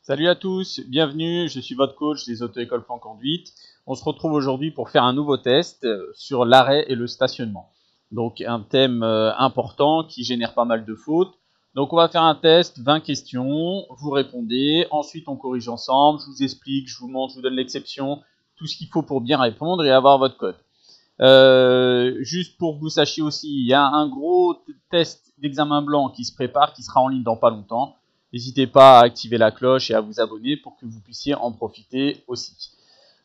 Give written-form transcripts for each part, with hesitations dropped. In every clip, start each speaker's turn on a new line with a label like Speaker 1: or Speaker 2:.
Speaker 1: Salut à tous, bienvenue, je suis votre coach des auto-écoles Plan Conduite. On se retrouve aujourd'hui pour faire un nouveau test sur l'arrêt et le stationnement. Donc un thème important qui génère pas mal de fautes. Donc on va faire un test, 20 questions, vous répondez, ensuite on corrige ensemble, je vous explique, je vous montre, je vous donne l'exception, tout ce qu'il faut pour bien répondre et avoir votre code. Juste pour que vous sachiez aussi, il y a un gros test d'examen blanc qui se prépare, qui sera en ligne dans pas longtemps. N'hésitez pas à activer la cloche et à vous abonner pour que vous puissiez en profiter aussi.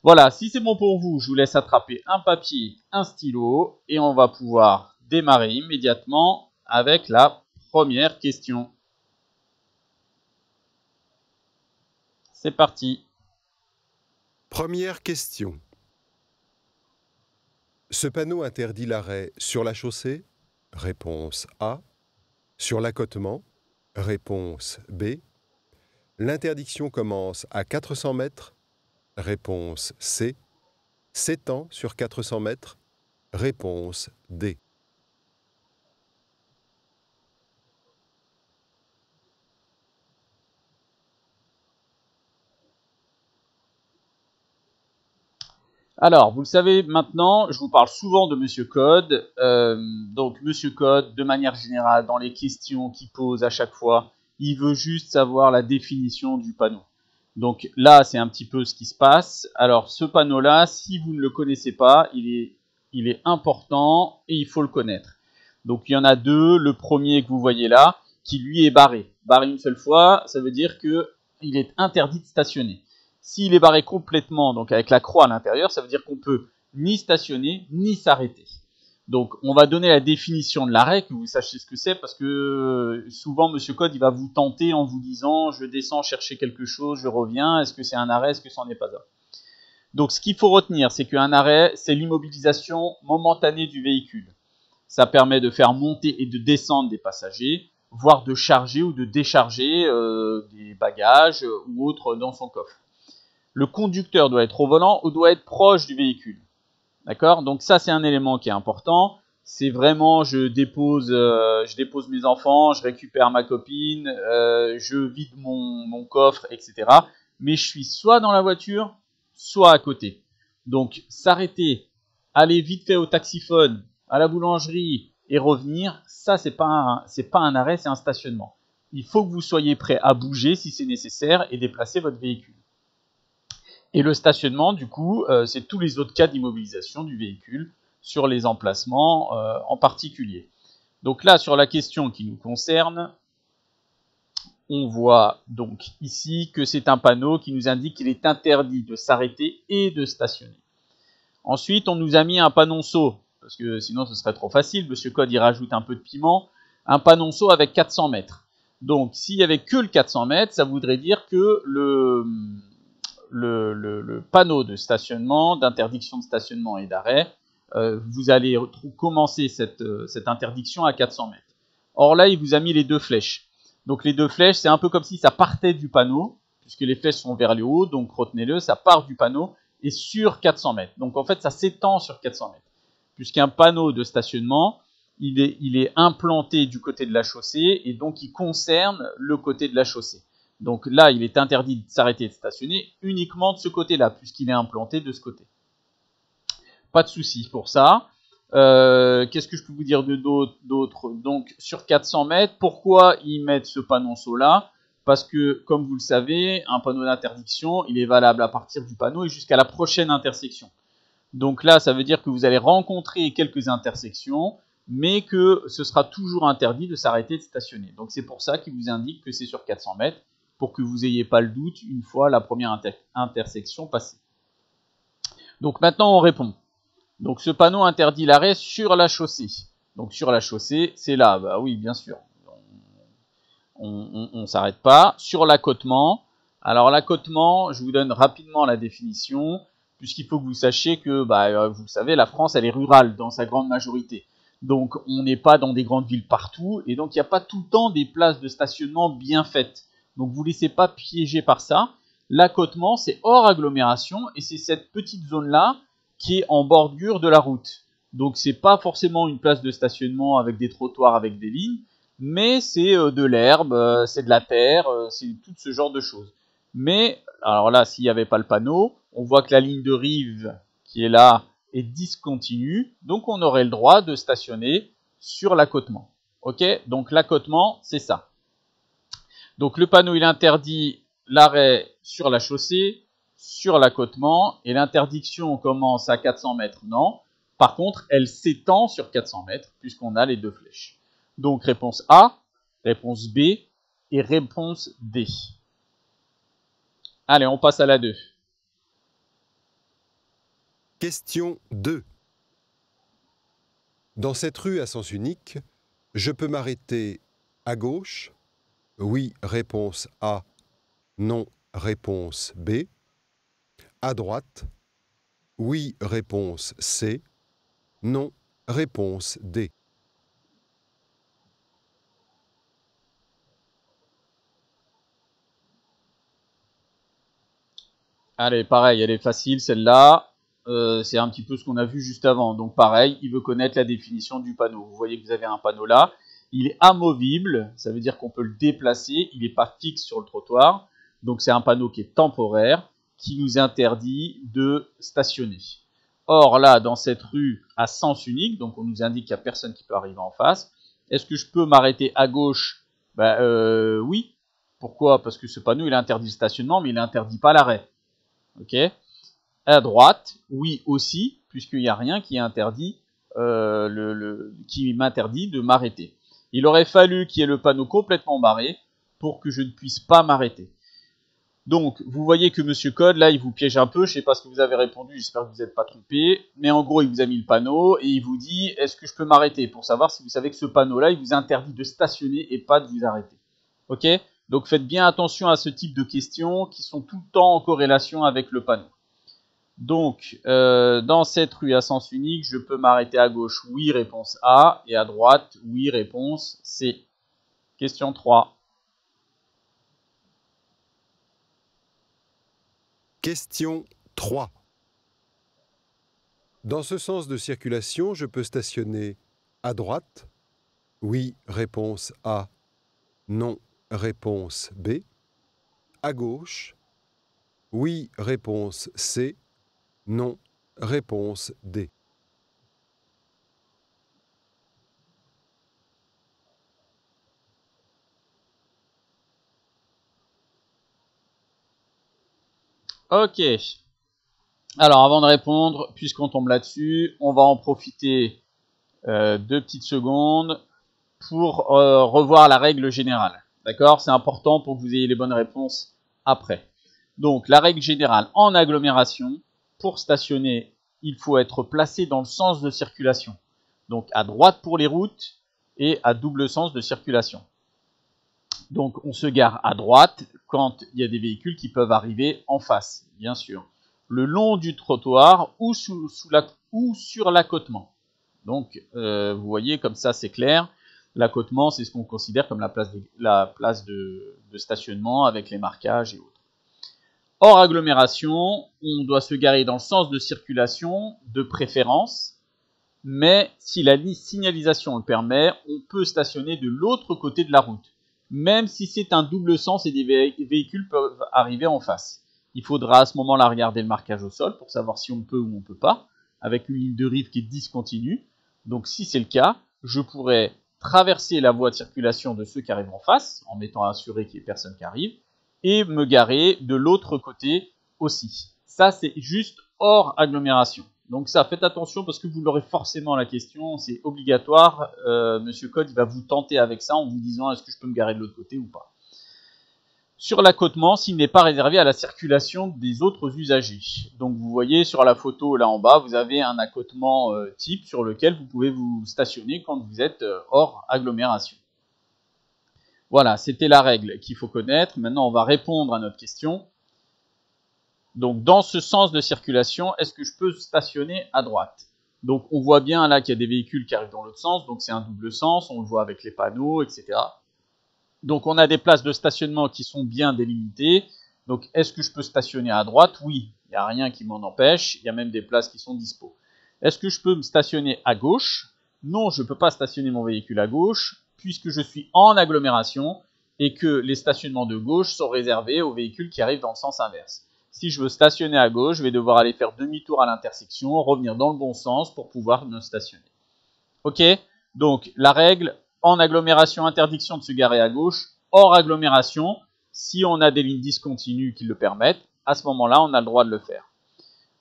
Speaker 1: Voilà, si c'est bon pour vous, je vous laisse attraper un papier, un stylo et on va pouvoir démarrer immédiatement avec la première question. C'est parti.
Speaker 2: Première question. Ce panneau interdit l'arrêt sur la chaussée? Réponse A. Sur l'accotement? Réponse B. L'interdiction commence à 400 mètres? Réponse C. S'étend sur 400 mètres? Réponse D.
Speaker 1: Alors, vous le savez maintenant, je vous parle souvent de Monsieur Code. Donc, Monsieur Code, de manière générale, dans les questions qu'il pose à chaque fois, il veut juste savoir la définition du panneau. Donc là, c'est un petit peu ce qui se passe. Alors, ce panneau-là, si vous ne le connaissez pas, il est important et il faut le connaître. Donc, il y en a deux. Le premier que vous voyez là, qui lui est barré. Barré une seule fois, ça veut dire qu'il est interdit de stationner. S'il est barré complètement, donc avec la croix à l'intérieur, ça veut dire qu'on peut ni stationner, ni s'arrêter. Donc, on va donner la définition de l'arrêt, que vous sachiez ce que c'est, parce que souvent, Monsieur Code, il va vous tenter en vous disant, je descends chercher quelque chose, je reviens, est-ce que c'est un arrêt, est-ce que c'en est pas un? Donc, ce qu'il faut retenir, c'est qu'un arrêt, c'est l'immobilisation momentanée du véhicule. Ça permet de faire monter et de descendre des passagers, voire de charger ou de décharger des bagages ou autres dans son coffre. Le conducteur doit être au volant ou doit être proche du véhicule. D'accord? Donc ça, c'est un élément qui est important. C'est vraiment, je dépose mes enfants, je récupère ma copine, je vide mon coffre, etc. Mais je suis soit dans la voiture, soit à côté. Donc s'arrêter, aller vite fait au taxiphone, à la boulangerie et revenir, ça c'est pas un arrêt, c'est un stationnement. Il faut que vous soyez prêt à bouger si c'est nécessaire et déplacer votre véhicule. Et le stationnement, du coup, c'est tous les autres cas d'immobilisation du véhicule sur les emplacements en particulier. Donc là, sur la question qui nous concerne, on voit donc ici que c'est un panneau qui nous indique qu'il est interdit de s'arrêter et de stationner. Ensuite, on nous a mis un panonceau, parce que sinon ce serait trop facile, Monsieur Code y rajoute un peu de piment, un panonceau avec 400 mètres. Donc s'il n'y avait que le 400 mètres, ça voudrait dire que le panneau de stationnement, d'interdiction de stationnement et d'arrêt, vous allez commencer cette interdiction à 400 mètres. Or là, il vous a mis les deux flèches. Donc les deux flèches, c'est un peu comme si ça partait du panneau, puisque les flèches sont vers le haut, donc retenez-le, ça part du panneau et sur 400 mètres. Donc en fait, ça s'étend sur 400 mètres. Puisqu'un panneau de stationnement, il est implanté du côté de la chaussée et donc il concerne le côté de la chaussée. Donc là, il est interdit de s'arrêter et de stationner uniquement de ce côté-là, puisqu'il est implanté de ce côté. Pas de souci pour ça. Qu'est-ce que je peux vous dire d'autre? Donc sur 400 mètres, pourquoi ils mettent ce panonceau-là? Parce que, comme vous le savez, un panneau d'interdiction, il est valable à partir du panneau et jusqu'à la prochaine intersection. Donc là, ça veut dire que vous allez rencontrer quelques intersections, mais que ce sera toujours interdit de s'arrêter et de stationner. Donc c'est pour ça qu'il vous indique que c'est sur 400 mètres, pour que vous n'ayez pas le doute une fois la première intersection passée. Donc maintenant, on répond. Donc ce panneau interdit l'arrêt sur la chaussée. Donc sur la chaussée, c'est là, bah oui, bien sûr. On ne s'arrête pas. Sur l'accotement, alors l'accotement, je vous donne rapidement la définition, puisqu'il faut que vous sachiez que, vous le savez, la France, elle est rurale dans sa grande majorité. Donc on n'est pas dans des grandes villes partout, et donc il n'y a pas tout le temps des places de stationnement bien faites. Donc vous ne laissez pas piéger par ça. L'accotement, c'est hors agglomération, et c'est cette petite zone-là qui est en bordure de la route. Donc c'est pas forcément une place de stationnement avec des trottoirs, avec des lignes, mais c'est de l'herbe, c'est de la terre, c'est tout ce genre de choses. Mais, alors là, s'il n'y avait pas le panneau, on voit que la ligne de rive qui est là est discontinue, donc on aurait le droit de stationner sur l'accotement. Ok, donc l'accotement, c'est ça. Donc le panneau, il interdit l'arrêt sur la chaussée, sur l'accotement, et l'interdiction commence à 400 mètres, non. Par contre, elle s'étend sur 400 mètres, puisqu'on a les deux flèches. Donc réponse A, réponse B et réponse D. Allez, on passe à la 2.
Speaker 2: Question 2. Dans cette rue à sens unique, je peux m'arrêter à gauche? Oui, réponse A. Non, réponse B. À droite? Oui, réponse C. Non, réponse D.
Speaker 1: Allez, pareil, elle est facile celle-là. C'est un petit peu ce qu'on a vu juste avant. Donc pareil, il veut connaître la définition du panneau. Vous voyez que vous avez un panneau là. Il est amovible, ça veut dire qu'on peut le déplacer. Il n'est pas fixe sur le trottoir. Donc c'est un panneau qui est temporaire, qui nous interdit de stationner. Or là, dans cette rue à sens unique, donc on nous indique qu'il n'y a personne qui peut arriver en face. Est-ce que je peux m'arrêter à gauche? Oui. Pourquoi? Parce que ce panneau, il interdit le stationnement, mais il n'interdit pas l'arrêt. Ok. À droite, oui aussi, puisqu'il n'y a rien qui interdit qui m'interdit de m'arrêter. Il aurait fallu qu'il y ait le panneau complètement barré pour que je ne puisse pas m'arrêter. Donc, vous voyez que Monsieur Code, là, il vous piège un peu. Je ne sais pas ce que vous avez répondu, j'espère que vous n'êtes pas trompé. Mais en gros, il vous a mis le panneau et il vous dit, est-ce que je peux m'arrêter? Pour savoir si vous savez que ce panneau-là, il vous interdit de stationner et pas de vous arrêter. Ok? Donc, faites bien attention à ce type de questions qui sont tout le temps en corrélation avec le panneau. Donc, dans cette rue à sens unique, je peux m'arrêter à gauche, oui, réponse A, et à droite, oui, réponse C. Question 3.
Speaker 2: Question 3. Dans ce sens de circulation, je peux stationner à droite? Oui, réponse A. Non, réponse B. À gauche? Oui, réponse C. Non, réponse D.
Speaker 1: Ok. Alors, avant de répondre, puisqu'on tombe là-dessus, on va en profiter 2 petites secondes pour revoir la règle générale. D'accord? C'est important pour que vous ayez les bonnes réponses après. Donc, la règle générale en agglomération, pour stationner, il faut être placé dans le sens de circulation. Donc, à droite pour les routes et à double sens de circulation. Donc, on se gare à droite quand il y a des véhicules qui peuvent arriver en face, bien sûr. Le long du trottoir ou sur l'accotement. Donc, vous voyez, comme ça, c'est clair. L'accotement, c'est ce qu'on considère comme la place de stationnement avec les marquages et autres. Hors agglomération, on doit se garer dans le sens de circulation de préférence, mais si la signalisation le permet, on peut stationner de l'autre côté de la route, même si c'est un double sens et des véhicules peuvent arriver en face. Il faudra à ce moment-là regarder le marquage au sol pour savoir si on peut ou on ne peut pas, avec une ligne de rive qui est discontinue. Donc si c'est le cas, je pourrais traverser la voie de circulation de ceux qui arrivent en face, en m'étant assuré qu'il n'y ait personne qui arrive, et me garer de l'autre côté aussi. Ça, c'est juste hors agglomération. Donc ça, faites attention parce que vous l'aurez forcément la question, c'est obligatoire. Monsieur Code, il va vous tenter avec ça en vous disant est-ce que je peux me garer de l'autre côté ou pas. Sur l'accotement, s'il n'est pas réservé à la circulation des autres usagers. Donc vous voyez sur la photo là en bas, vous avez un accotement type sur lequel vous pouvez vous stationner quand vous êtes hors agglomération. Voilà, c'était la règle qu'il faut connaître. Maintenant, on va répondre à notre question. Donc, dans ce sens de circulation, est-ce que je peux stationner à droite? Donc, on voit bien là qu'il y a des véhicules qui arrivent dans l'autre sens, donc c'est un double sens, on le voit avec les panneaux, etc. Donc, on a des places de stationnement qui sont bien délimitées. Donc, est-ce que je peux stationner à droite? Oui, il n'y a rien qui m'en empêche, il y a même des places qui sont dispo. Est-ce que je peux me stationner à gauche? Non, je ne peux pas stationner mon véhicule à gauche, puisque je suis en agglomération, et que les stationnements de gauche sont réservés aux véhicules qui arrivent dans le sens inverse. Si je veux stationner à gauche, je vais devoir aller faire demi-tour à l'intersection, revenir dans le bon sens pour pouvoir me stationner. Ok? Donc, la règle, en agglomération, interdiction de se garer à gauche. Hors agglomération, si on a des lignes discontinues qui le permettent, à ce moment-là, on a le droit de le faire.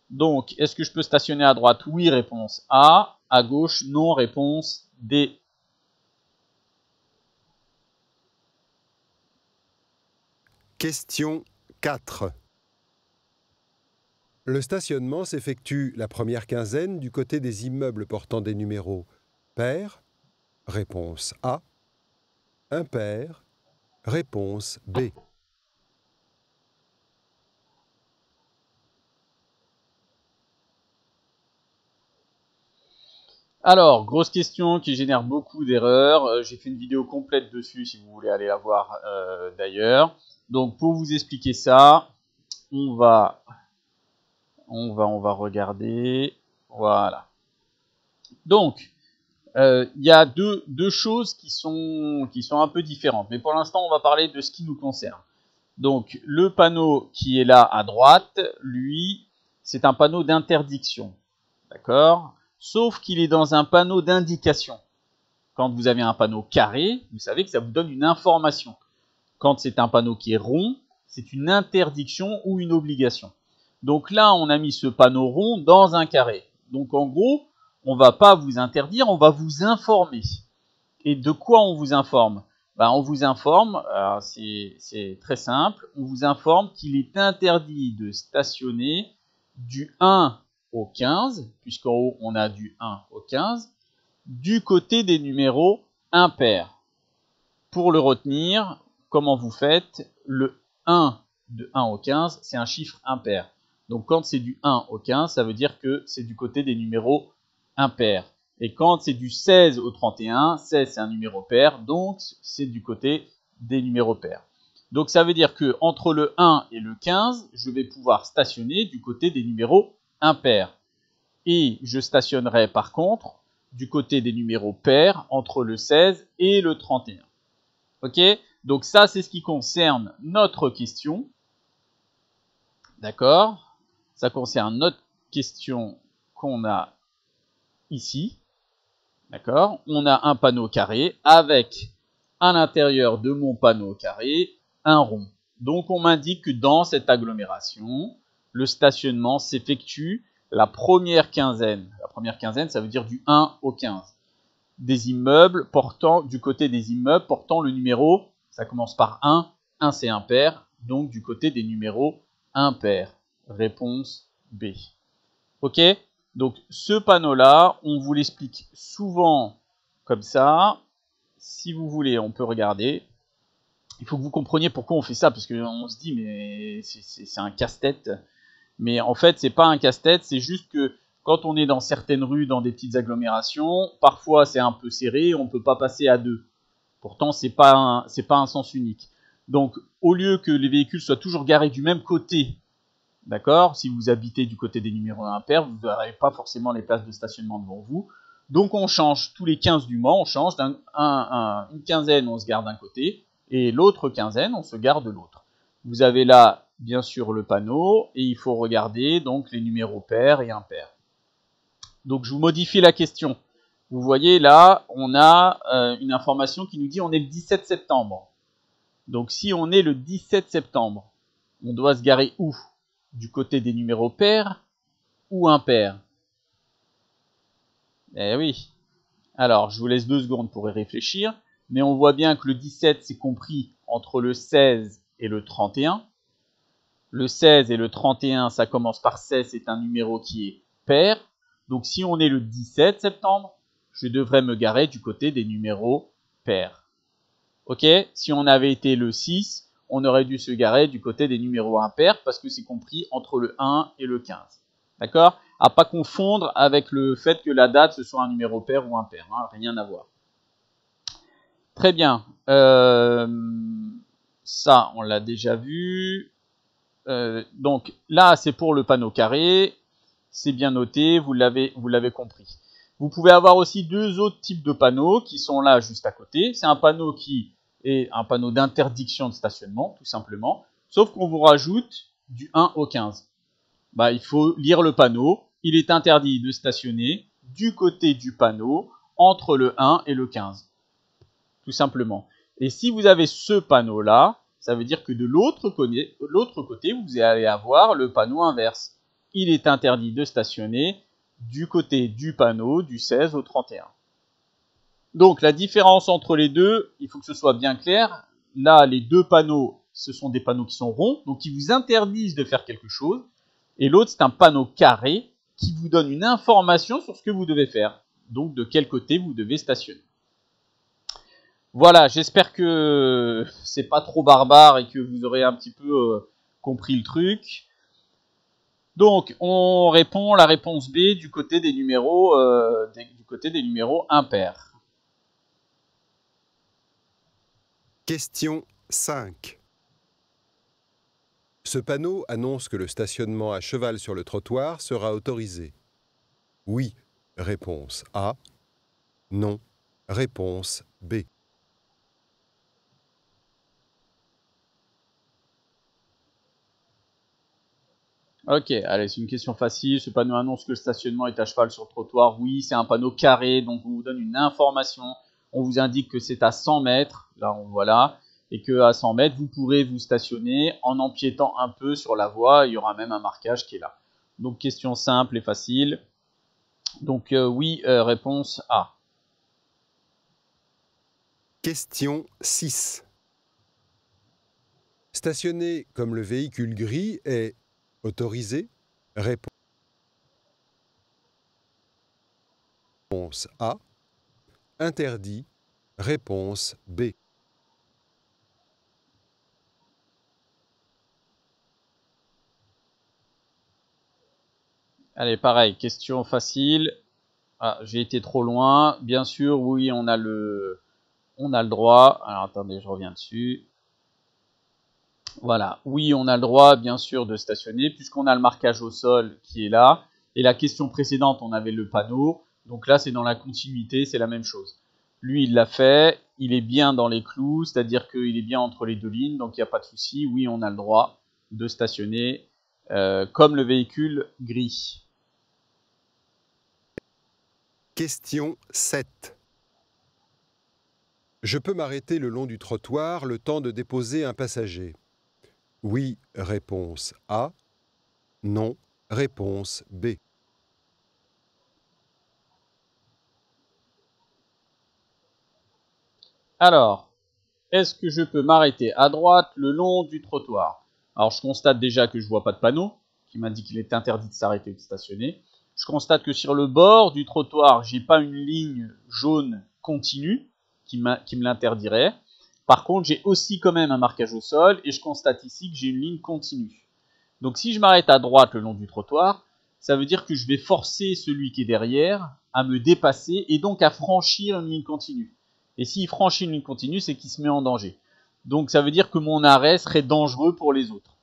Speaker 1: Donc, est-ce que je peux stationner à droite? Oui, réponse A. À gauche, non, réponse D.
Speaker 2: Question 4. Le stationnement s'effectue la première quinzaine du côté des immeubles portant des numéros pairs. Réponse A. Impair. Réponse B.
Speaker 1: Alors, grosse question qui génère beaucoup d'erreurs. J'ai fait une vidéo complète dessus si vous voulez aller la voir d'ailleurs. Donc, pour vous expliquer ça, on va regarder. Voilà. Donc, il y a deux choses qui sont un peu différentes. Mais pour l'instant, on va parler de ce qui nous concerne. Donc, le panneau qui est là à droite, lui, c'est un panneau d'interdiction. D'accord? Sauf qu'il est dans un panneau d'indication. Quand vous avez un panneau carré, vous savez que ça vous donne une information. Quand c'est un panneau qui est rond, c'est une interdiction ou une obligation. Donc là, on a mis ce panneau rond dans un carré. Donc en gros, on ne va pas vous interdire, on va vous informer. Et de quoi on vous informe? On vous informe, c'est très simple, on vous informe qu'il est interdit de stationner du 1 au 15, puisqu'en haut on a du 1 au 15, du côté des numéros impairs. Pour le retenir, comment vous faites? Le 1 de 1 au 15, c'est un chiffre impair. Donc quand c'est du 1 au 15, ça veut dire que c'est du côté des numéros impairs. Et quand c'est du 16 au 31, 16 c'est un numéro pair, donc c'est du côté des numéros pairs. Donc ça veut dire que entre le 1 et le 15, je vais pouvoir stationner du côté des numéros impairs. Et je stationnerai par contre du côté des numéros pairs entre le 16 et le 31. Ok? Donc ça c'est ce qui concerne notre question. D'accord? Ça concerne notre question qu'on a ici. D'accord? On a un panneau carré avec à l'intérieur de mon panneau carré un rond. Donc on m'indique que dans cette agglomération, le stationnement s'effectue la première quinzaine. La première quinzaine, ça veut dire du 1 au 15. Des immeubles portant, du côté des immeubles portant le numéro, ça commence par 1, 1 c'est impair, donc du côté des numéros impairs. Réponse B. Ok? Donc ce panneau-là, on vous l'explique souvent comme ça. Si vous voulez, on peut regarder. Il faut que vous compreniez pourquoi on fait ça, parce qu'on se dit, mais c'est un casse-tête. Mais en fait, c'est pas un casse-tête, c'est juste que quand on est dans certaines rues, dans des petites agglomérations, parfois c'est un peu serré, on ne peut pas passer à deux. Pourtant, c'est pas un sens unique. Donc, au lieu que les véhicules soient toujours garés du même côté, d'accord, si vous habitez du côté des numéros impairs, vous n'aurez pas forcément les places de stationnement devant vous. Donc, on change tous les 15 du mois, on change une quinzaine, on se garde d'un côté, et l'autre quinzaine, on se garde de l'autre. Vous avez là, bien sûr, le panneau, et il faut regarder donc les numéros pairs et impairs. Donc, je vous modifie la question. Vous voyez là, on a une information qui nous dit on est le 17 septembre. Donc, si on est le 17 septembre, on doit se garer où? Du côté des numéros pairs ou impairs? Eh oui. Alors, je vous laisse 2 secondes pour y réfléchir, mais on voit bien que le 17, c'est compris entre le 16 et le 31. Le 16 et le 31, ça commence par 16, c'est un numéro qui est pair. Donc, si on est le 17 septembre, je devrais me garer du côté des numéros pairs. Ok? Si on avait été le 6, on aurait dû se garer du côté des numéros impairs parce que c'est compris entre le 1 et le 15. D'accord? À pas confondre avec le fait que la date ce soit un numéro pair ou impair, hein, rien à voir. Très bien. Ça, on l'a déjà vu. Donc là, c'est pour le panneau carré. C'est bien noté, vous l'avez compris. Vous pouvez avoir aussi 2 autres types de panneaux qui sont là juste à côté. C'est un panneau qui et un panneau d'interdiction de stationnement, tout simplement, sauf qu'on vous rajoute du 1 au 15. Bah, il faut lire le panneau, il est interdit de stationner du côté du panneau entre le 1 et le 15, tout simplement. Et si vous avez ce panneau-là, ça veut dire que de l'autre côté, vous allez avoir le panneau inverse. Il est interdit de stationner du côté du panneau du 16 au 31. Donc la différence entre les deux, il faut que ce soit bien clair. Là, les deux panneaux, ce sont des panneaux qui sont ronds, donc qui vous interdisent de faire quelque chose. Et l'autre, c'est un panneau carré qui vous donne une information sur ce que vous devez faire. Donc de quel côté vous devez stationner. Voilà, j'espère que c'est pas trop barbare et que vous aurez un petit peu compris le truc. Donc, on répond la réponse B du côté des numéros impairs.
Speaker 2: Question 5. Ce panneau annonce que le stationnement à cheval sur le trottoir sera autorisé. Oui, réponse A. Non, réponse B.
Speaker 1: Ok, allez, c'est une question facile. Ce panneau annonce que le stationnement est à cheval sur le trottoir. Oui, c'est un panneau carré, donc on vous donne une information. On vous indique que c'est à 100 mètres, là on voit là, et qu'à 100 mètres, vous pourrez vous stationner en empiétant un peu sur la voie. Il y aura même un marquage qui est là. Donc question simple et facile. Donc oui, réponse A.
Speaker 2: Question 6. Stationner comme le véhicule gris est autorisé. Réponse A. Interdit. Réponse B.
Speaker 1: Allez, pareil, question facile. Ah, j'ai été trop loin. Bien sûr, oui, on a le droit. Alors attendez, je reviens dessus. Voilà, oui, on a le droit, bien sûr, de stationner, puisqu'on a le marquage au sol qui est là. Et la question précédente, on avait le panneau. Donc là, c'est dans la continuité, c'est la même chose. Lui, il l'a fait, il est bien dans les clous, c'est-à-dire qu'il est bien entre les deux lignes, donc il n'y a pas de souci. Oui, on a le droit de stationner comme le véhicule gris.
Speaker 2: Question 7. Je peux m'arrêter le long du trottoir le temps de déposer un passager. Oui, réponse A. Non, réponse B.
Speaker 1: Alors, est-ce que je peux m'arrêter à droite le long du trottoir? Alors, je constate déjà que je ne vois pas de panneau qui m'indique qu'il est interdit de s'arrêter ou de stationner. Je constate que sur le bord du trottoir, j'ai pas une ligne jaune continue qui me l'interdirait. Par contre, j'ai aussi quand même un marquage au sol et je constate ici que j'ai une ligne continue. Donc, si je m'arrête à droite le long du trottoir, ça veut dire que je vais forcer celui qui est derrière à me dépasser et donc à franchir une ligne continue. Et s'il franchit une ligne continue, c'est qu'il se met en danger. Donc ça veut dire que mon arrêt serait dangereux pour les autres.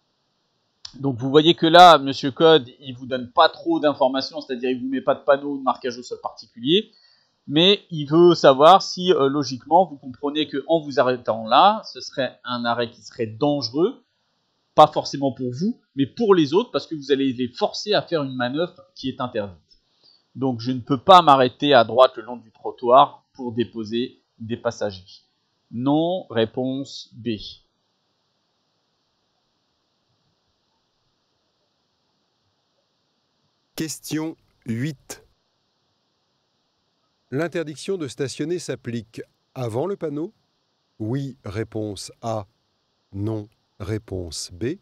Speaker 1: Donc vous voyez que là, Monsieur Code, il vous donne pas trop d'informations, c'est-à-dire il vous met pas de panneau ou de marquage au sol particulier, mais il veut savoir si logiquement vous comprenez que en vous arrêtant là, ce serait un arrêt qui serait dangereux, pas forcément pour vous, mais pour les autres, parce que vous allez les forcer à faire une manœuvre qui est interdite. Donc je ne peux pas m'arrêter à droite le long du trottoir pour déposer des passagers. Non, réponse B.
Speaker 2: Question 8. L'interdiction de stationner s'applique avant le panneau? Oui, réponse A. Non, réponse B.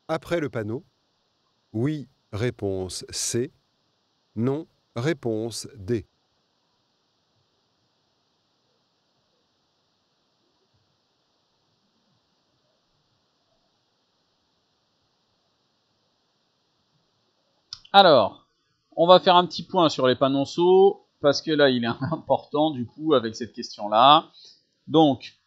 Speaker 2: Après le panneau? Oui, réponse C. Non, réponse D.
Speaker 1: Alors, on va faire un petit point sur les panonceaux, parce que là, il est important, du coup, avec cette question-là. Donc,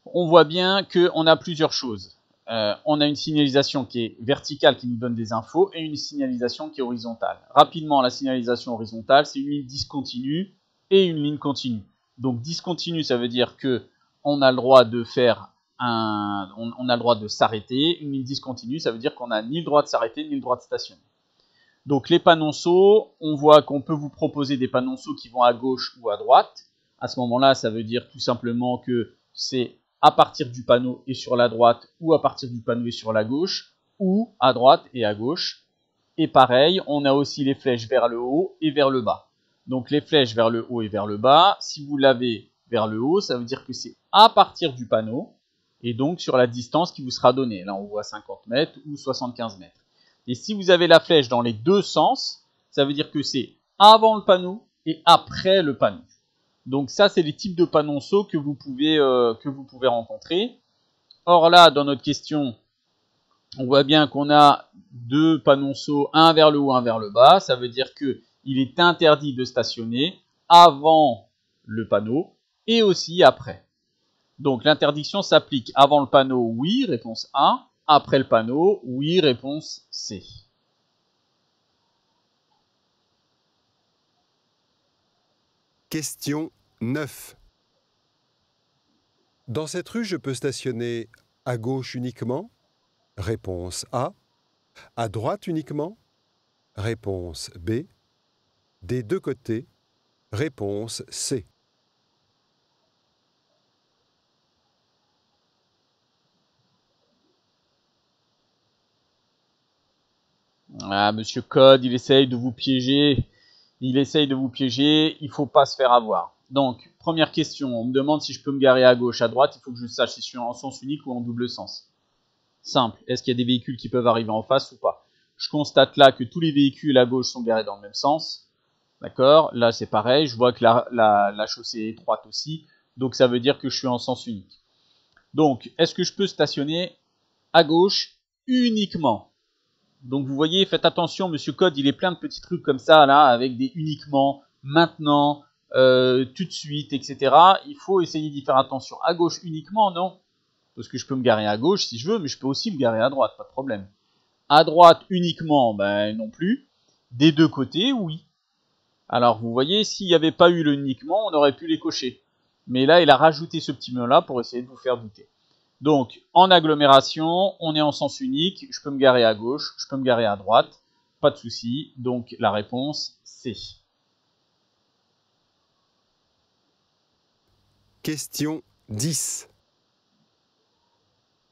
Speaker 1: on voit bien qu'on a plusieurs choses. On a une signalisation qui est verticale, qui nous donne des infos, et une signalisation qui est horizontale. Rapidement, la signalisation horizontale, c'est une ligne discontinue et une ligne continue. Donc, discontinue, ça veut dire que on a le droit de faire on a le droit de s'arrêter. Une ligne discontinue, ça veut dire qu'on n'a ni le droit de s'arrêter, ni le droit de stationner. Donc les panonceaux, on voit qu'on peut vous proposer des panonceaux qui vont à gauche ou à droite. À ce moment-là, ça veut dire tout simplement que c'est à partir du panneau et sur la droite, ou à partir du panneau et sur la gauche, ou à droite et à gauche. Et pareil, on a aussi les flèches vers le haut et vers le bas. Donc les flèches vers le haut et vers le bas, si vous l'avez vers le haut, ça veut dire que c'est à partir du panneau, et donc sur la distance qui vous sera donnée. Là, on voit 50 mètres ou 75 mètres. Et si vous avez la flèche dans les deux sens, ça veut dire que c'est avant le panneau et après le panneau. Donc ça, c'est les types de panonceaux que vous pouvez rencontrer. Or là, dans notre question, on voit bien qu'on a deux panonceaux, un vers le haut, un vers le bas. Ça veut dire qu'il est interdit de stationner avant le panneau et aussi après. Donc l'interdiction s'applique avant le panneau, oui, réponse A. Après le panneau, oui, réponse C.
Speaker 2: Question 9. Dans cette rue, je peux stationner à gauche uniquement? Réponse A. À droite uniquement? Réponse B. Des deux côtés? Réponse C.
Speaker 1: Ah, Monsieur Code, il essaye de vous piéger. Il ne faut pas se faire avoir. Donc, première question, on me demande si je peux me garer à gauche, à droite, il faut que je sache si je suis en sens unique ou en double sens. Simple, est-ce qu'il y a des véhicules qui peuvent arriver en face ou pas? Je constate là que tous les véhicules à gauche sont garés dans le même sens. D'accord? Là, c'est pareil, je vois que la chaussée est étroite aussi, donc ça veut dire que je suis en sens unique. Donc, est-ce que je peux stationner à gauche uniquement? Donc vous voyez, faites attention, Monsieur Code, il est plein de petits trucs comme ça, là, avec des uniquement, maintenant, tout de suite, etc. Il faut essayer d'y faire attention. À gauche uniquement, non. Parce que je peux me garer à gauche si je veux, mais je peux aussi me garer à droite, pas de problème. À droite uniquement, ben non plus. Des deux côtés, oui. Alors vous voyez, s'il n'y avait pas eu le uniquement, on aurait pu les cocher. Mais là, il a rajouté ce petit mot-là pour essayer de vous faire douter. Donc, en agglomération, on est en sens unique, je peux me garer à gauche, je peux me garer à droite, pas de souci. Donc, la réponse, C.
Speaker 2: Question 10.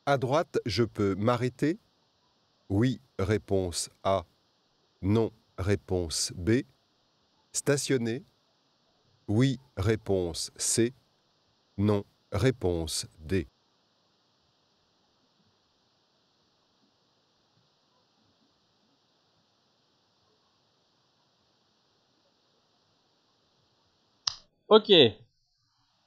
Speaker 2: À droite, je peux m'arrêter? Oui, réponse A. Non, réponse B. Stationner? Oui, réponse C. Non, réponse D.
Speaker 1: Ok.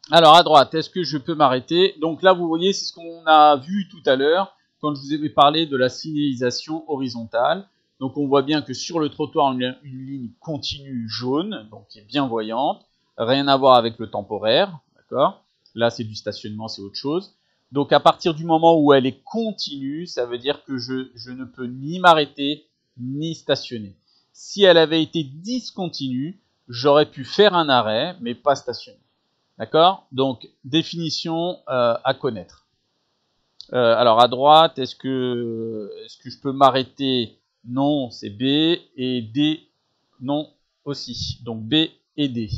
Speaker 1: Alors, à droite, est-ce que je peux m'arrêter? Donc là, vous voyez, c'est ce qu'on a vu tout à l'heure quand je vous avais parlé de la signalisation horizontale. Donc, on voit bien que sur le trottoir, on a une ligne continue jaune, donc qui est bien voyante. Rien à voir avec le temporaire, d'accord? Là, c'est du stationnement, c'est autre chose. Donc, à partir du moment où elle est continue, ça veut dire que je ne peux ni m'arrêter, ni stationner. Si elle avait été discontinue, j'aurais pu faire un arrêt, mais pas stationner. D'accord? Donc, définition à connaître. Alors, à droite, est-ce que je peux m'arrêter? Non, c'est B. Et D, non aussi. Donc, B et D.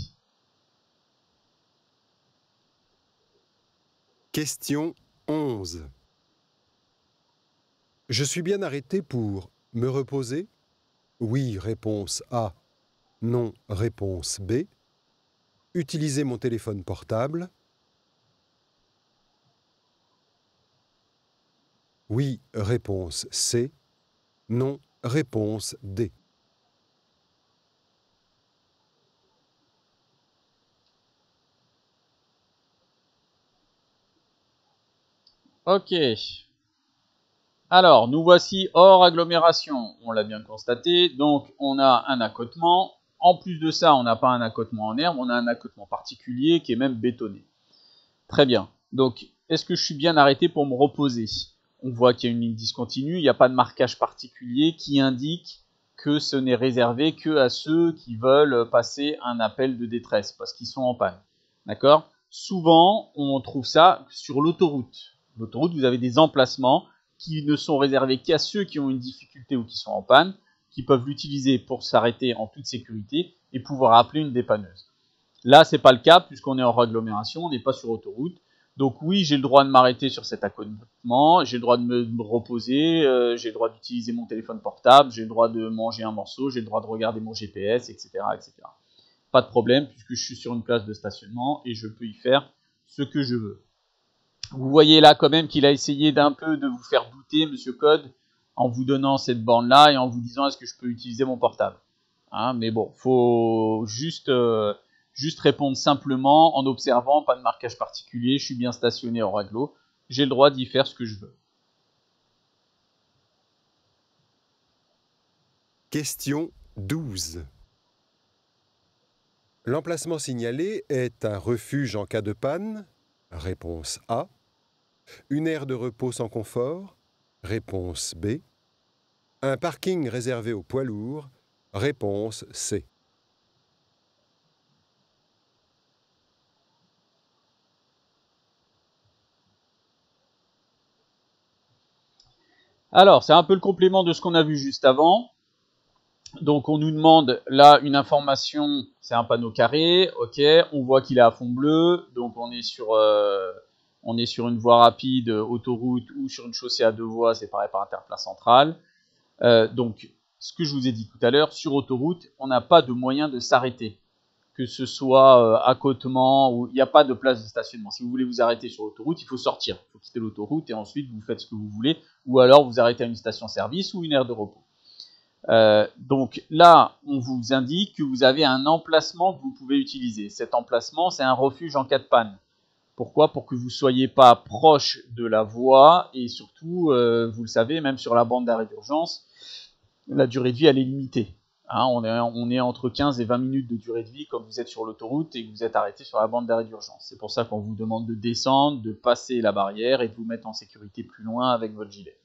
Speaker 2: Question 11. Je suis bien arrêté pour me reposer? Oui, réponse A. Non, réponse B. Utiliser mon téléphone portable? Oui, réponse C. Non, réponse D.
Speaker 1: Ok. Alors, nous voici hors agglomération. On l'a bien constaté. Donc, on a un accotement. En plus de ça, on n'a pas un accotement en herbe, on a un accotement particulier qui est même bétonné. Très bien. Donc, est-ce que je suis bien arrêté pour me reposer? On voit qu'il y a une ligne discontinue, il n'y a pas de marquage particulier qui indique que ce n'est réservé que à ceux qui veulent passer un appel de détresse parce qu'ils sont en panne. D'accord? souvent, on trouve ça sur l'autoroute. L'autoroute, vous avez des emplacements qui ne sont réservés qu'à ceux qui ont une difficulté ou qui sont en panne, qui peuvent l'utiliser pour s'arrêter en toute sécurité et pouvoir appeler une dépanneuse. Là, ce n'est pas le cas puisqu'on est en agglomération, on n'est pas sur autoroute. Donc oui, j'ai le droit de m'arrêter sur cet accotement, j'ai le droit de me reposer, j'ai le droit d'utiliser mon téléphone portable, j'ai le droit de manger un morceau, j'ai le droit de regarder mon GPS, etc., etc. Pas de problème puisque je suis sur une place de stationnement et je peux y faire ce que je veux. Vous voyez là quand même qu'il a essayé d'un peu de vous faire douter, Monsieur Code, en vous donnant cette borne-là et en vous disant est-ce que je peux utiliser mon portable. Hein, mais bon, faut juste répondre simplement en observant, pas de marquage particulier, je suis bien stationné hors agglo, j'ai le droit d'y faire ce que je veux.
Speaker 2: Question 12. L'emplacement signalé est un refuge en cas de panne. Réponse A. Une aire de repos sans confort. Réponse B. Un parking réservé aux poids lourds. Réponse C.
Speaker 1: Alors, c'est un peu le complément de ce qu'on a vu juste avant. Donc, on nous demande là une information, c'est un panneau carré, ok, on voit qu'il est à fond bleu, donc on est sur une voie rapide, autoroute ou sur une chaussée à 2 voies séparée par un terre-plein central. Donc, ce que je vous ai dit tout à l'heure, sur autoroute, on n'a pas de moyen de s'arrêter. Que ce soit accotement ou il n'y a pas de place de stationnement. Si vous voulez vous arrêter sur l'autoroute, il faut sortir. Il faut quitter l'autoroute et ensuite vous faites ce que vous voulez. Ou alors vous arrêtez à une station-service ou une aire de repos. Donc là, on vous indique que vous avez un emplacement que vous pouvez utiliser. Cet emplacement, c'est un refuge en cas de panne. Pourquoi? Pour que vous ne soyez pas proche de la voie et surtout, vous le savez, même sur la bande d'arrêt d'urgence, la durée de vie, elle est limitée. Hein, on est entre 15 et 20 minutes de durée de vie quand vous êtes sur l'autoroute et que vous êtes arrêté sur la bande d'arrêt d'urgence. C'est pour ça qu'on vous demande de descendre, de passer la barrière et de vous mettre en sécurité plus loin avec votre gilet.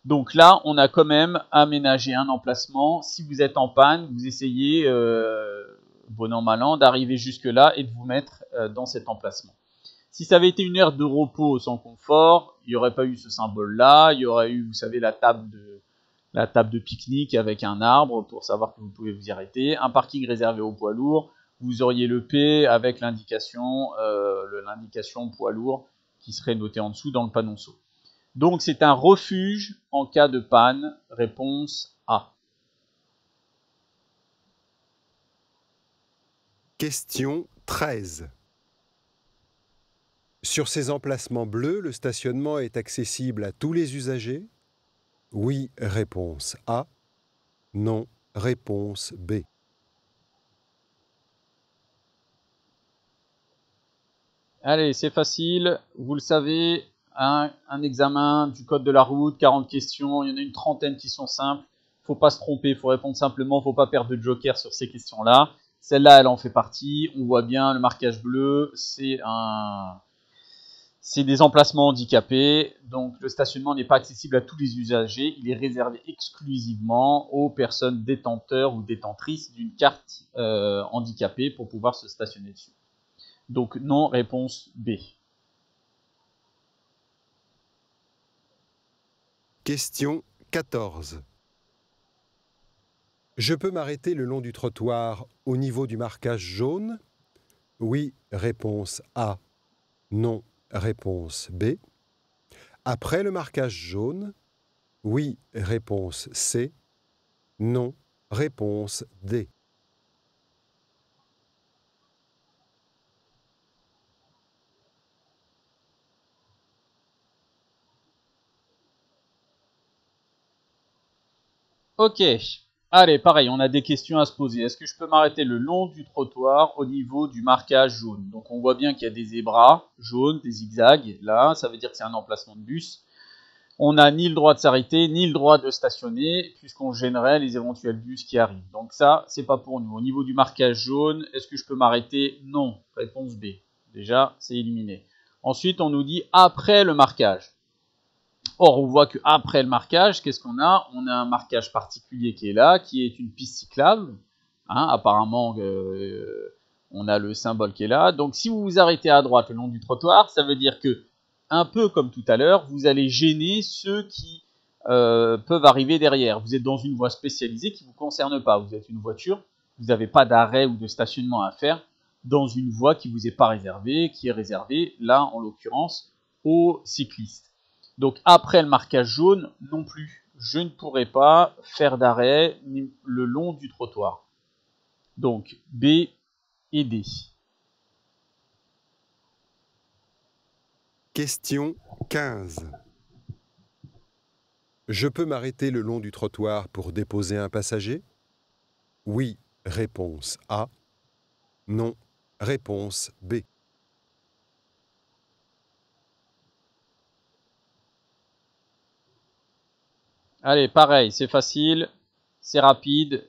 Speaker 1: Donc là, on a quand même aménagé un emplacement. Si vous êtes en panne, vous essayez, bon an mal an, d'arriver jusque là et de vous mettre dans cet emplacement. Si ça avait été une aire de repos sans confort, il n'y aurait pas eu ce symbole-là. Il y aurait eu, vous savez, la table de pique-nique avec un arbre pour savoir que vous pouvez vous y arrêter. Un parking réservé aux poids lourds. Vous auriez le P avec l'indication poids lourd qui serait noté en dessous dans le panonceau. Donc c'est un refuge en cas de panne. Réponse A.
Speaker 2: Question 13. Sur ces emplacements bleus, le stationnement est accessible à tous les usagers? Oui, réponse A. Non, réponse B.
Speaker 1: Allez, c'est facile. Vous le savez, un examen du code de la route, 40 questions. Il y en a une trentaine qui sont simples. Il ne faut pas se tromper, il faut répondre simplement. Il ne faut pas perdre de joker sur ces questions-là. Celle-là, elle en fait partie. On voit bien le marquage bleu. C'est des emplacements handicapés, donc le stationnement n'est pas accessible à tous les usagers, il est réservé exclusivement aux personnes détenteurs ou détentrices d'une carte handicapée pour pouvoir se stationner dessus. Donc non, réponse B.
Speaker 2: Question 14. Je peux m'arrêter le long du trottoir au niveau du marquage jaune? Oui, réponse A. Non, réponse B. Après le marquage jaune? Oui, réponse C. Non, réponse D.
Speaker 1: Ok, allez, pareil, on a des questions à se poser. Est-ce que je peux m'arrêter le long du trottoir au niveau du marquage jaune? Donc on voit bien qu'il y a des zébras jaunes, des zigzags. Là, ça veut dire que c'est un emplacement de bus. On n'a ni le droit de s'arrêter, ni le droit de stationner, puisqu'on gênerait les éventuels bus qui arrivent. Donc ça, c'est pas pour nous. Au niveau du marquage jaune, est-ce que je peux m'arrêter? Non. Réponse B. Déjà, c'est éliminé. Ensuite, on nous dit après le marquage. Or, on voit qu'après le marquage, qu'est-ce qu'on a? On a un marquage particulier qui est là, qui est une piste cyclable. Hein, apparemment, On a le symbole qui est là. Donc si vous vous arrêtez à droite le long du trottoir, ça veut dire que, un peu comme tout à l'heure, vous allez gêner ceux qui peuvent arriver derrière. Vous êtes dans une voie spécialisée qui ne vous concerne pas. Vous êtes une voiture, vous n'avez pas d'arrêt ou de stationnement à faire dans une voie qui ne vous est pas réservée, qui est réservée, là, en l'occurrence, aux cyclistes. Donc après le marquage jaune, non plus. Je ne pourrai pas faire d'arrêt le long du trottoir. Donc B et D.
Speaker 2: Question 15. Je peux m'arrêter le long du trottoir pour déposer un passager? Oui, réponse A. Non, réponse B.
Speaker 1: Allez, pareil, c'est facile, c'est rapide.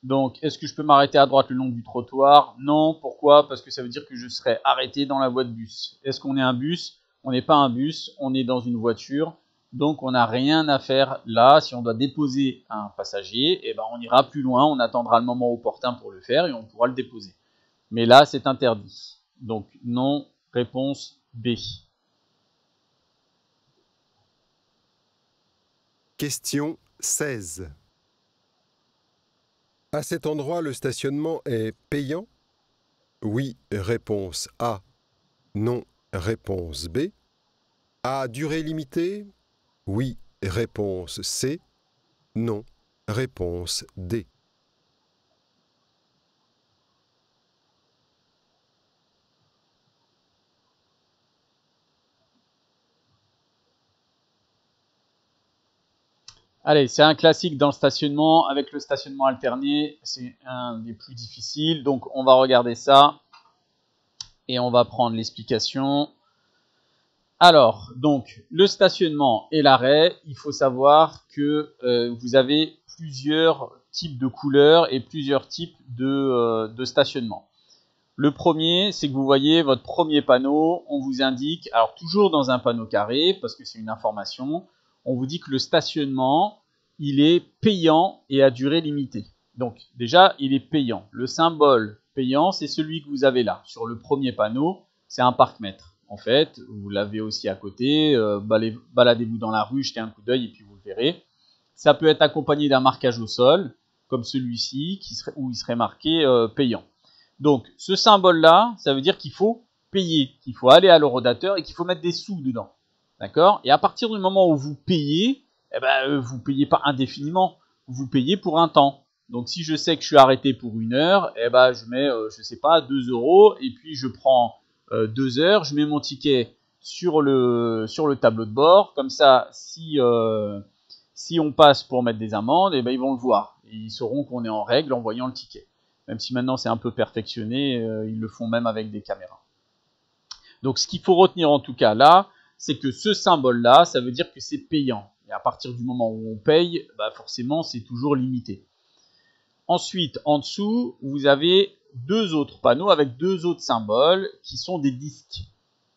Speaker 1: Donc, est-ce que je peux m'arrêter à droite le long du trottoir? Non, pourquoi? Parce que ça veut dire que je serai arrêté dans la voie de bus. Est-ce qu'on est un bus? On n'est pas un bus, on est dans une voiture. Donc, on n'a rien à faire là. Si on doit déposer un passager, eh ben, on ira plus loin, on attendra le moment opportun pour le faire et on pourra le déposer. Mais là, c'est interdit. Donc, non, réponse B.
Speaker 2: Question 16. À cet endroit, le stationnement est payant? Oui, réponse A. Non, réponse B. À durée limitée? Oui, réponse C. Non, réponse D.
Speaker 1: Allez, c'est un classique dans le stationnement. Avec le stationnement alterné, c'est un des plus difficiles. Donc, on va regarder ça et on va prendre l'explication. Alors, donc, le stationnement et l'arrêt, il faut savoir que vous avez plusieurs types de couleurs et plusieurs types de stationnement. Le premier, c'est que vous voyez votre premier panneau, on vous indique, alors toujours dans un panneau carré, parce que c'est une information, on vous dit que le stationnement, il est payant et à durée limitée. Donc déjà, il est payant. Le symbole payant, c'est celui que vous avez là. Sur le premier panneau, c'est un parc-mètre. En fait, vous l'avez aussi à côté, baladez-vous dans la rue, jetez un coup d'œil et puis vous le verrez. Ça peut être accompagné d'un marquage au sol, comme celui-ci, où il serait marqué payant. Donc, ce symbole-là, ça veut dire qu'il faut payer, qu'il faut aller à l'horodateur et qu'il faut mettre des sous dedans. D'accord? Et à partir du moment où vous payez, eh ben, vous ne payez pas indéfiniment, vous payez pour un temps. Donc, si je sais que je suis arrêté pour 1 heure, eh ben, je mets, je sais pas, 2 € et puis je prends 2 heures, je mets mon ticket sur le tableau de bord. Comme ça, si on passe pour mettre des amendes, eh ben, ils vont le voir. Et ils sauront qu'on est en règle en voyant le ticket. Même si maintenant c'est un peu perfectionné, ils le font même avec des caméras. Donc ce qu'il faut retenir en tout cas là, c'est que ce symbole-là, ça veut dire que c'est payant. Et à partir du moment où on paye, bah forcément c'est toujours limité. Ensuite, en dessous, vous avez 2 autres panneaux avec 2 autres symboles qui sont des disques.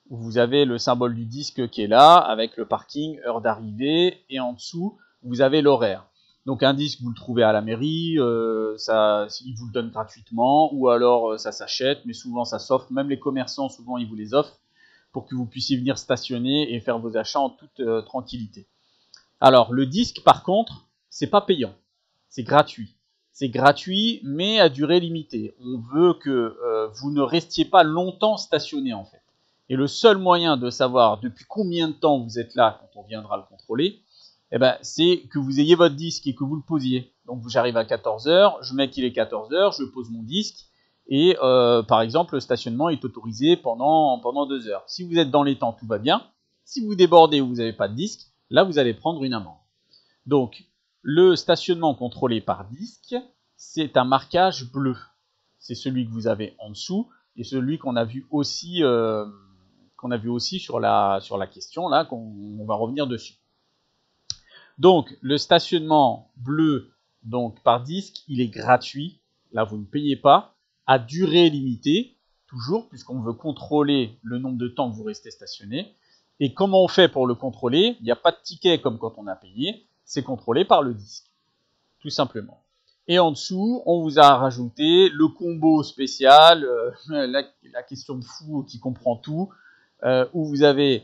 Speaker 1: Vous avez le symbole du disque qui est là, avec le parking, heure d'arrivée, et en dessous, vous avez l'horaire. Donc un disque, vous le trouvez à la mairie, ils vous le donnent gratuitement, ou alors ça s'achète, mais souvent ça s'offre. Même les commerçants, souvent, ils vous les offrent pour que vous puissiez venir stationner et faire vos achats en toute tranquillité. Alors, le disque, par contre, c'est pas payant, c'est gratuit. C'est gratuit, mais à durée limitée. On veut que vous ne restiez pas longtemps stationné, en fait. Et le seul moyen de savoir depuis combien de temps vous êtes là quand on viendra le contrôler, eh ben, c'est que vous ayez votre disque et que vous le posiez. Donc j'arrive à 14h, je mets qu'il est 14h, je pose mon disque et par exemple le stationnement est autorisé pendant 2 heures. Si vous êtes dans les temps, tout va bien. Si vous débordez ou vous n'avez pas de disque, là vous allez prendre une amende. Donc le stationnement contrôlé par disque, c'est un marquage bleu. C'est celui que vous avez en dessous et celui qu'on a vu aussi sur la question là, qu'on va revenir dessus. Donc le stationnement bleu donc par disque, il est gratuit. Là vous ne payez pas, à durée limitée, toujours, puisqu'on veut contrôler le nombre de temps que vous restez stationné. Et comment on fait pour le contrôler? Il n'y a pas de ticket comme quand on a payé, c'est contrôlé par le disque, tout simplement. Et en dessous, on vous a rajouté le combo spécial, la question de fou qui comprend tout, où vous avez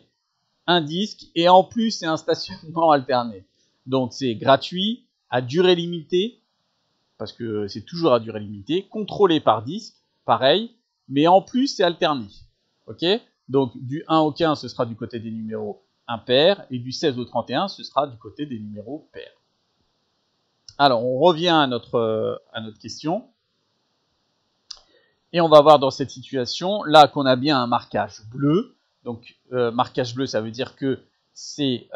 Speaker 1: un disque et en plus c'est un stationnement alterné. Donc c'est gratuit, à durée limitée, parce que c'est toujours à durée limitée, contrôlé par disque, pareil, mais en plus c'est alterné. Ok? Donc du 1 au 15 ce sera du côté des numéros impairs et du 16 au 31 ce sera du côté des numéros pairs. Alors on revient à notre question. Et on va voir dans cette situation, là qu'on a bien un marquage bleu. Donc marquage bleu, ça veut dire que c'est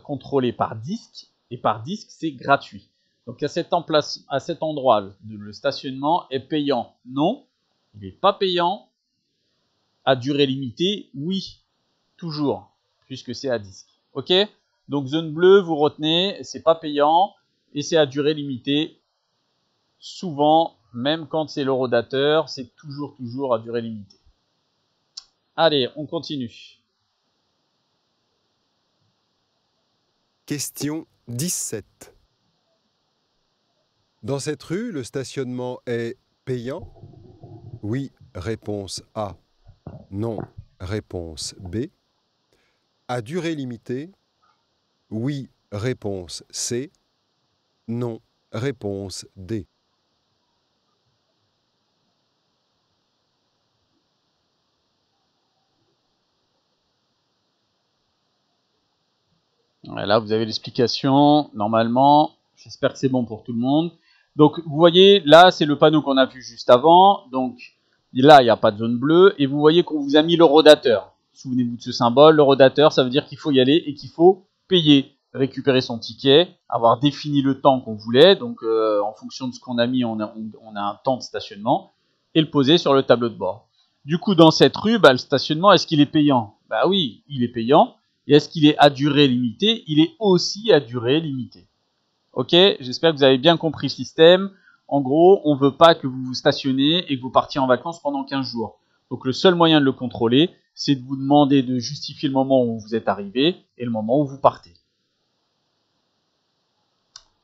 Speaker 1: contrôlé par disque. Et par disque, c'est gratuit. Donc à cet endroit, le stationnement est payant. Non, il n'est pas payant. À durée limitée, oui, toujours, puisque c'est à disque. Ok? Donc zone bleue, vous retenez, c'est pas payant et c'est à durée limitée. Souvent, même quand c'est l'horodateur, c'est toujours à durée limitée. Allez, on continue.
Speaker 2: Question 17. Dans cette rue, le stationnement est payant? Oui, réponse A. Non, réponse B. À durée limitée? Oui, réponse C. Non, réponse D.
Speaker 1: Là, vous avez l'explication, normalement. J'espère que c'est bon pour tout le monde. Donc, vous voyez, là, c'est le panneau qu'on a vu juste avant. Donc, là, il n'y a pas de zone bleue. Et vous voyez qu'on vous a mis le rodateur. Souvenez-vous de ce symbole. Le rodateur, ça veut dire qu'il faut y aller et qu'il faut payer, récupérer son ticket, avoir défini le temps qu'on voulait. Donc, en fonction de ce qu'on a mis, on a un temps de stationnement. Et le poser sur le tableau de bord. Du coup, dans cette rue, le stationnement, est-ce qu'il est payant? Bah oui, il est payant. Et est-ce qu'il est à durée limitée? Il est aussi à durée limitée. Ok? J'espère que vous avez bien compris le système. En gros, on ne veut pas que vous vous stationnez et que vous partiez en vacances pendant 15 jours. Donc le seul moyen de le contrôler, c'est de vous demander de justifier le moment où vous êtes arrivé et le moment où vous partez.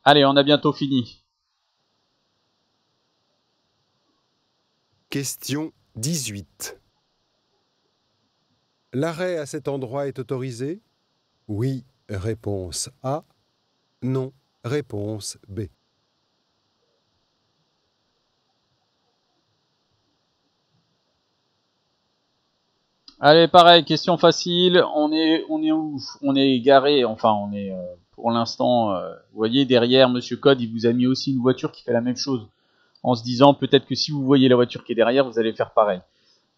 Speaker 1: Allez, on a bientôt fini.
Speaker 2: Question 18. L'arrêt à cet endroit est autorisé? Oui, réponse A. Non, réponse B.
Speaker 1: Allez, pareil, question facile. On est où? On est garé, enfin, on est pour l'instant, vous voyez, derrière Monsieur Code, il vous a mis aussi une voiture qui fait la même chose. En se disant peut-être que si vous voyez la voiture qui est derrière, vous allez faire pareil.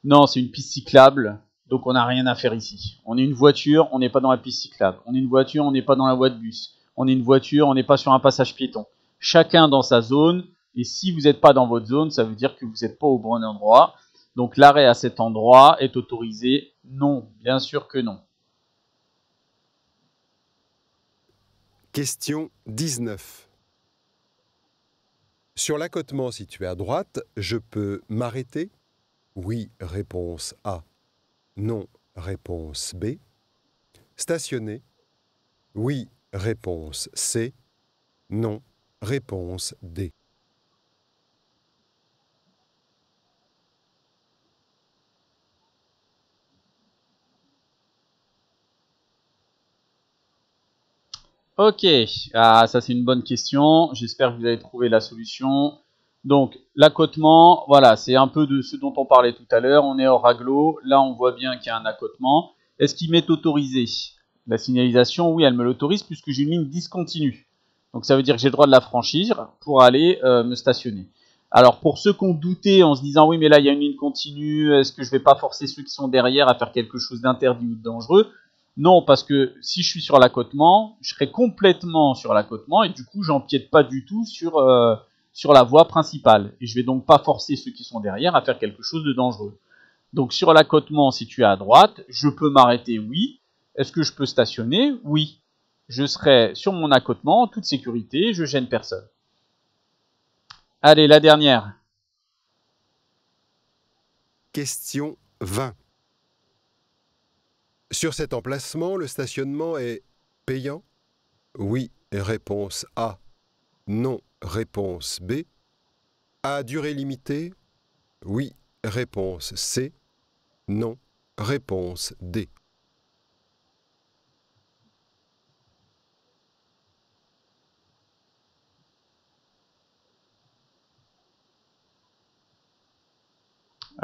Speaker 1: Non, c'est une piste cyclable, donc on n'a rien à faire ici. On est une voiture, on n'est pas dans la piste cyclable. On est une voiture, on n'est pas dans la voie de bus. On est une voiture, on n'est pas sur un passage piéton. Chacun dans sa zone, et si vous n'êtes pas dans votre zone, ça veut dire que vous n'êtes pas au bon endroit. Donc l'arrêt à cet endroit est autorisé? Non, bien sûr que non.
Speaker 2: Question 19. Sur l'accotement situé à droite, je peux m'arrêter? Oui, réponse A. Non, réponse B. Stationner? Oui, réponse C. Non, réponse D.
Speaker 1: Ok, ah, ça c'est une bonne question. J'espère que vous avez trouvé la solution. Donc l'accotement, voilà, c'est un peu de ce dont on parlait tout à l'heure. On est hors agglo. Là, on voit bien qu'il y a un accotement. Est-ce qu'il m'est autorisé? La signalisation, oui, elle me l'autorise puisque j'ai une ligne discontinue. Donc ça veut dire que j'ai le droit de la franchir pour aller me stationner. Alors pour ceux qui ont douté en se disant oui mais là il y a une ligne continue, est-ce que je vais pas forcer ceux qui sont derrière à faire quelque chose d'interdit ou de dangereux? Non, parce que si je suis sur l'accotement, je serai complètement sur l'accotement et du coup, j'empiète pas du tout sur la voie principale. Et je vais donc pas forcer ceux qui sont derrière à faire quelque chose de dangereux. Donc sur l'accotement situé à droite, je peux m'arrêter, oui. Est-ce que je peux stationner? Oui. Je serai sur mon accotement en toute sécurité, je gêne personne. Allez, la dernière.
Speaker 2: Question 20. Sur cet emplacement, le stationnement est payant? Oui, réponse A. Non. Réponse B. À durée limitée? Oui. Réponse C. Non. Réponse D.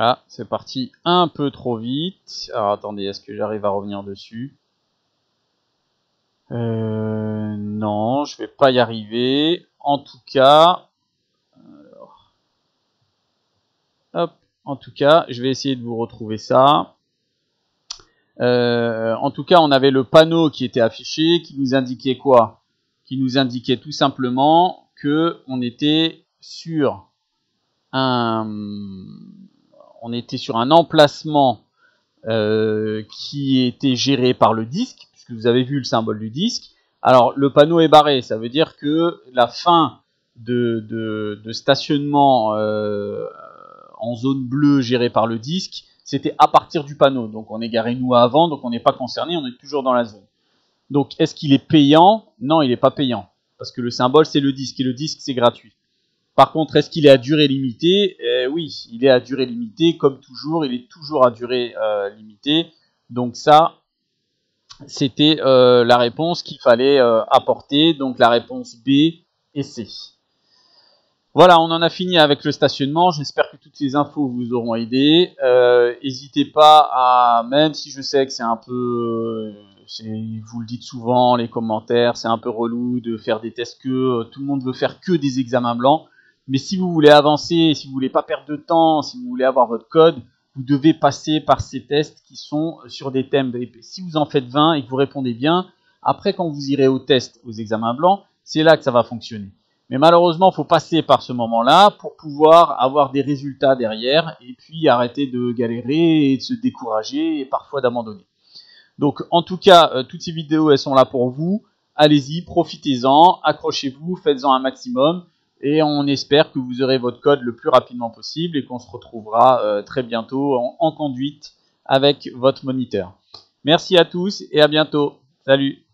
Speaker 1: Ah, c'est parti un peu trop vite. Alors attendez, est-ce que j'arrive à revenir dessus? Non, je vais pas y arriver. En tout cas, hop, en tout cas, je vais essayer de vous retrouver ça. En tout cas, on avait le panneau qui était affiché, qui nous indiquait quoi? Qui nous indiquait tout simplement que on était sur un emplacement qui était géré par le disque, puisque vous avez vu le symbole du disque. Alors, le panneau est barré, ça veut dire que la fin de stationnement en zone bleue gérée par le disque, c'était à partir du panneau. Donc, on est garé nous avant, donc on n'est pas concerné, on est toujours dans la zone. Donc, est-ce qu'il est payant? Non, il n'est pas payant, parce que le symbole, c'est le disque, et le disque, c'est gratuit. Par contre, est-ce qu'il est à durée limitée? Oui, il est à durée limitée, comme toujours, il est toujours à durée limitée. Donc ça, c'était la réponse qu'il fallait apporter, donc la réponse B et C. Voilà, on en a fini avec le stationnement. J'espère que toutes ces infos vous auront aidé. N'hésitez pas à, même si je sais que c'est un peu, vous le dites souvent, les commentaires, c'est un peu relou de faire des tests que tout le monde veut faire que des examens blancs. Mais si vous voulez avancer, si vous voulez pas perdre de temps, si vous voulez avoir votre code, vous devez passer par ces tests qui sont sur des thèmes. Si vous en faites 20 et que vous répondez bien, après quand vous irez au test, aux examens blancs, c'est là que ça va fonctionner. Mais malheureusement, il faut passer par ce moment-là pour pouvoir avoir des résultats derrière et puis arrêter de galérer et de se décourager et parfois d'abandonner. Donc en tout cas, toutes ces vidéos, elles sont là pour vous. Allez-y, profitez-en, accrochez-vous, faites-en un maximum et on espère que vous aurez votre code le plus rapidement possible et qu'on se retrouvera très bientôt en conduite avec votre moniteur. Merci à tous et à bientôt. Salut!